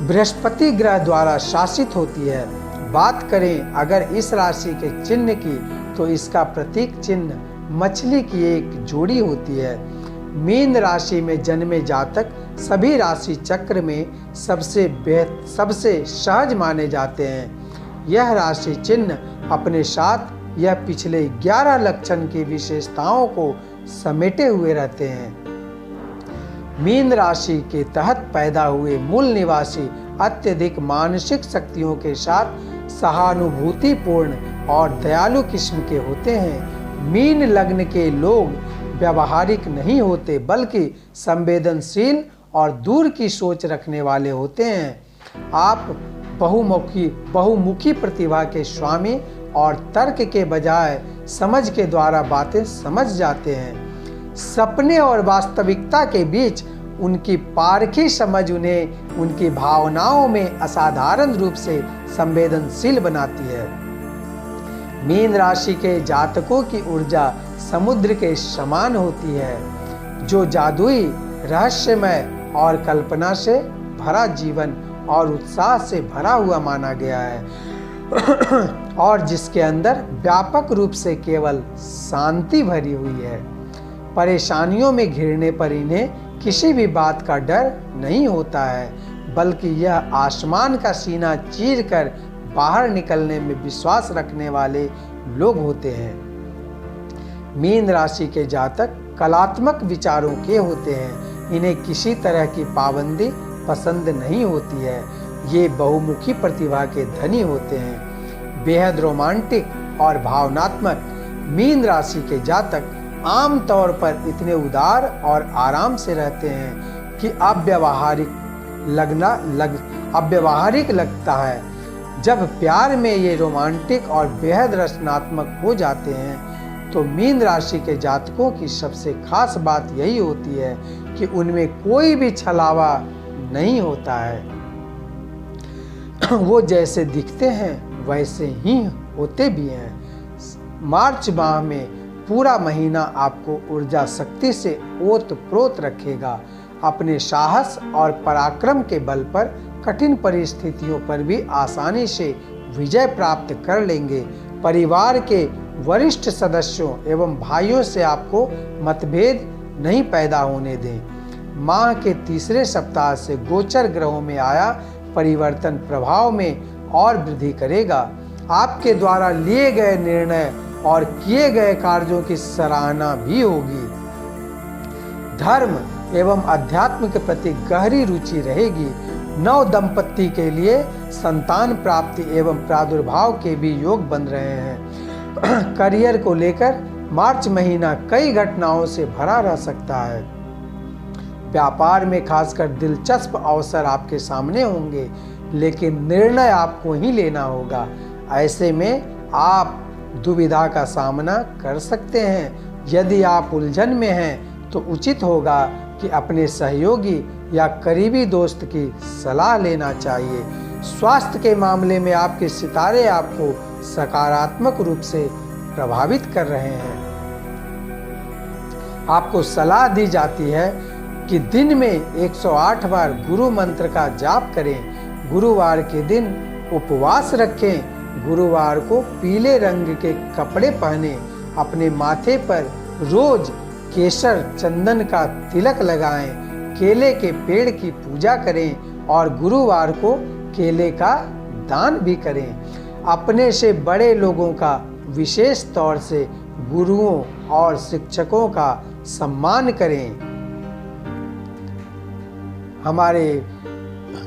बृहस्पति ग्रह द्वारा शासित होती है। बात करें अगर इस राशि के चिन्ह की, तो इसका प्रतीक चिन्ह मछली की एक जोड़ी होती है। मीन राशि में जन्मे जातक सभी राशि चक्र में सबसे सहज माने जाते हैं। यह राशि चिन्ह अपने साथ यह पिछले 11 लक्षण की विशेषताओं को समेटे हुए रहते हैं। मीन राशि के तहत पैदा हुए मूल निवासी अत्यधिक मानसिक शक्तियों के साथ सहानुभूतिपूर्ण और दयालु किस्म के होते हैं। मीन लग्न के लोग व्यावहारिक नहीं होते, बल्कि संवेदनशील और दूर की सोच रखने वाले होते हैं। आप बहुमुखी प्रतिभा के स्वामी और तर्क के बजाय समझ के द्वारा बातें समझ जाते हैं। सपने और वास्तविकता के बीच उनकी पारखी समझ उन्हें उनकी भावनाओं में असाधारण रूप से संवेदनशील बनाती है। मीन राशि के जातकों की ऊर्जा समुद्र के समान होती है, जो जादुई, रहस्यमय और कल्पना से भरा जीवन और उत्साह से भरा हुआ माना गया है और जिसके अंदर व्यापक रूप से केवल शांति भरी हुई है। परेशानियों में घिरने पर इन्हें किसी भी बात का डर नहीं होता है, बल्कि यह आसमान का सीना चीरकर बाहर निकलने में विश्वास रखने वाले लोग होते हैं। मीन राशि के जातक कलात्मक विचारों के होते हैं। इन्हें किसी तरह की पाबंदी पसंद नहीं होती है। ये बहुमुखी प्रतिभा के धनी होते हैं। बेहद रोमांटिक और भावनात्मक मीन राशि के जातक आम तौर पर इतने उदार और आराम से रहते हैं कि अव्यवहारिक लगता है। जब प्यार में ये रोमांटिक और बेहद रचनात्मक हो जाते हैं, तो मीन राशि के जातकों की सबसे खास बात यही होती है कि उनमें कोई भी छलावा नहीं होता है। वो जैसे दिखते हैं वैसे ही होते भी हैं। मार्च माह में पूरा महीना आपको ऊर्जा शक्ति से ओत-प्रोत रखेगा। अपने साहस और पराक्रम के बल पर कठिन परिस्थितियों पर भी आसानी से विजय प्राप्त कर लेंगे। परिवार के वरिष्ठ सदस्यों एवं भाइयों से आपको मतभेद नहीं पैदा होने दें। माह के तीसरे सप्ताह से गोचर ग्रहों में आया परिवर्तन प्रभाव में और वृद्धि करेगा। आपके द्वारा लिए गए निर्णय और किए गए कार्यों की सराहना भी होगी। धर्म एवं अध्यात्म के प्रति गहरी रुचि रहेगी। नव दंपत्ति के लिए संतान प्राप्ति एवं प्रादुर्भाव के भी योग बन रहे हैं। करियर को लेकर मार्च महीना कई घटनाओं से भरा रह सकता है। व्यापार में खासकर दिलचस्प अवसर आपके सामने होंगे, लेकिन निर्णय आपको ही लेना होगा। ऐसे में आप दुविधा का सामना कर सकते हैं। यदि आप उलझन में हैं तो उचित होगा कि अपने सहयोगी या करीबी दोस्त की सलाह लेना चाहिए। स्वास्थ्य के मामले में आपके सितारे आपको सकारात्मक रूप से प्रभावित कर रहे हैं। आपको सलाह दी जाती है कि दिन में 108 बार गुरु मंत्र का जाप करें। गुरुवार के दिन उपवास रखें। गुरुवार को पीले रंग के कपड़े पहने। अपने माथे पर रोज केसर चंदन का तिलक लगाएं। केले के पेड़ की पूजा करें और गुरुवार को केले का दान भी करें। अपने से बड़े लोगों का, विशेष तौर से गुरुओं और शिक्षकों का सम्मान करें। हमारे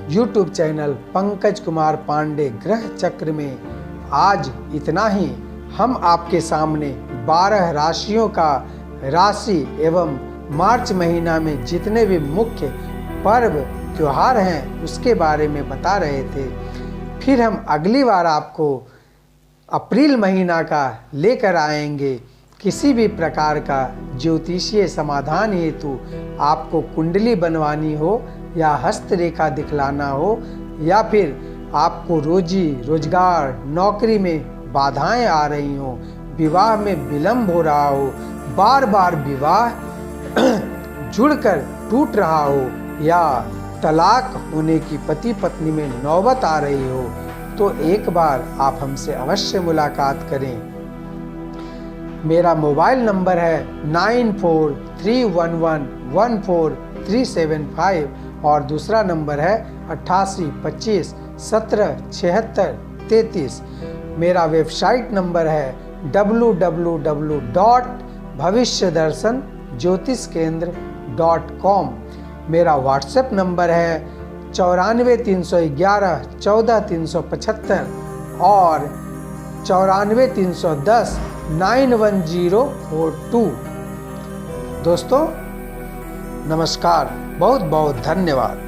YouTube चैनल पंकज कुमार पांडे ग्रह चक्र में आज इतना ही। हम आपके सामने 12 राशियों का राशि एवं मार्च महीना में जितने भी मुख्य पर्व त्योहार हैं उसके बारे में बता रहे थे। फिर हम अगली बार आपको अप्रैल महीना का लेकर आएंगे। किसी भी प्रकार का ज्योतिषीय समाधान हेतु आपको कुंडली बनवानी हो या हस्तरेखा दिखलाना हो या फिर आपको रोजी रोजगार नौकरी में बाधाएं आ रही हो, विवाह में विलंब हो रहा हो, बार बार विवाह जुड़कर टूट रहा हो या तलाक होने की पति पत्नी में नौबत आ रही हो, तो एक बार आप हमसे अवश्य मुलाकात करें। मेरा मोबाइल नंबर है 9431114375 और दूसरा नंबर है 8825177633। मेरा वेबसाइट नंबर है www.bhavishyadarsanjyotiskendracom। मेरा व्हाट्सएप नंबर है 9431114375 और 9431109142। दोस्तों नमस्कार, बहुत बहुत धन्यवाद।